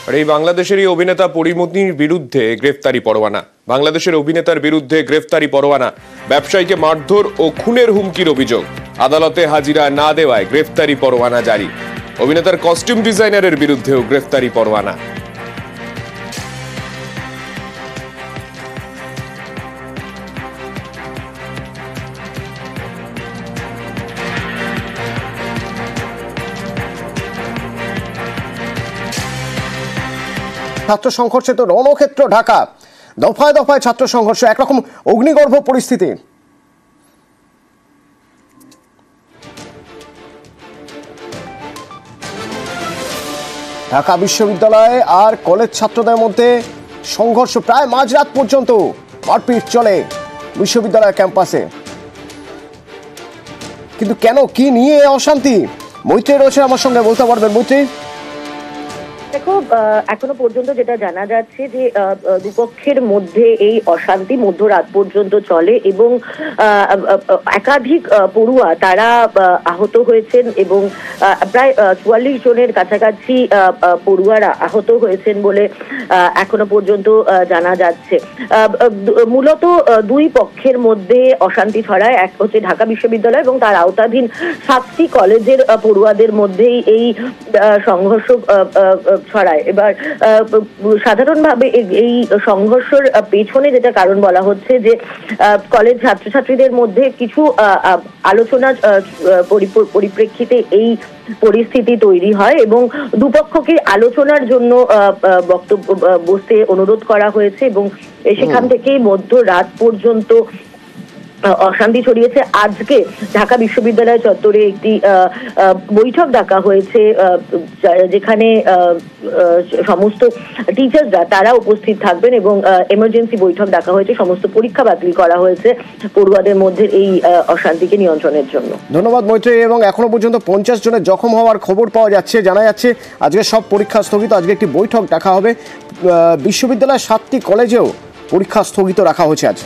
আর এই বাংলাদেশেরই অভিনেতা পরিমতির বিরুদ্ধে গ্রেফতারি পরোয়ানা। বাংলাদেশের অভিনেতার বিরুদ্ধে গ্রেফতারি পরোয়ানা। ব্যবসায়ীকে মারধর ও খুনের হুমকির অভিযোগ। আদালতে হাজিরা না দেওয়ায় গ্রেফতারি পরোয়ানা জারি। অভিনেতার কস্টিউম ডিজাইনারের বিরুদ্ধেও গ্রেফতারি পরোয়ানা। ছাত্র সংঘর্ষে তো রণক্ষেত্র ঢাকা, দফায় দফায় ছাত্র সংঘর্ষ, একরকম অগ্নিগর্ভ পরিস্থিতি। ঢাকা বিশ্ববিদ্যালয়ে আর কলেজ ছাত্রদের মধ্যে সংঘর্ষ প্রায় মাঝরাত পর্যন্ত, মারপিট চলে বিশ্ববিদ্যালয় ক্যাম্পাসে। কিন্তু কেন, কি নিয়ে অশান্তি? মৈত্রী রয়েছে আমার সঙ্গে, বলতে পারবেন মৈত্রী? দেখো, এখনো পর্যন্ত যেটা জানা যাচ্ছে যে দুপক্ষের মধ্যে এই অশান্তি মধ্যরাত পর্যন্ত চলে এবং একাধিক পড়ুয়া তারা আহত হয়েছেন এবং প্রায় 44 জনের কাছাকাছি পড়ুয়ারা আহত হয়েছেন বলে এখনো পর্যন্ত জানা যাচ্ছে। মূলত দুই পক্ষের মধ্যে অশান্তি ছড়ায়। এক হচ্ছে ঢাকা বিশ্ববিদ্যালয় এবং তার আওতাধীন 7টি কলেজের পড়ুয়াদের মধ্যেই এই সংঘর্ষ ছড়ায়। এবার সাধারণভাবে এই সংঘর্ষের পেছনে যেটা কারণ বলা হচ্ছে যে কলেজ ছাত্রছাত্রীদের মধ্যে কিছু আলোচনার পরিপ্রেক্ষিতে এই পরিস্থিতি তৈরি হয় এবং দুপক্ষকে আলোচনার জন্য বক্তব্য বসতে অনুরোধ করা হয়েছে এবং সেখান থেকেই মধ্যরাত পর্যন্ত অশান্তি ছড়িয়েছে। আজকে ঢাকা বিশ্ববিদ্যালয় চত্বরে একটি বৈঠক ডাকা হয়েছে যেখানে সমস্ত টিচার্সরা তারা উপস্থিত থাকবেন এবং এমার্জেন্সি বৈঠক ডাকা হয়েছে। সমস্ত পরীক্ষা বাতিল করা হয়েছে পড়ুয়াদের মধ্যে এই অশান্তিকে নিয়ন্ত্রণের জন্য। ধন্যবাদ মৈত্রী। এবং এখনো পর্যন্ত 50 জনের জখম হওয়ার খবর পাওয়া যাচ্ছে। জানা যাচ্ছে আজকে সব পরীক্ষা স্থগিত। আজকে একটি বৈঠক ডাকা হবে। বিশ্ববিদ্যালয়ের 7টি কলেজেও পরীক্ষা স্থগিত রাখা হয়েছে আজ।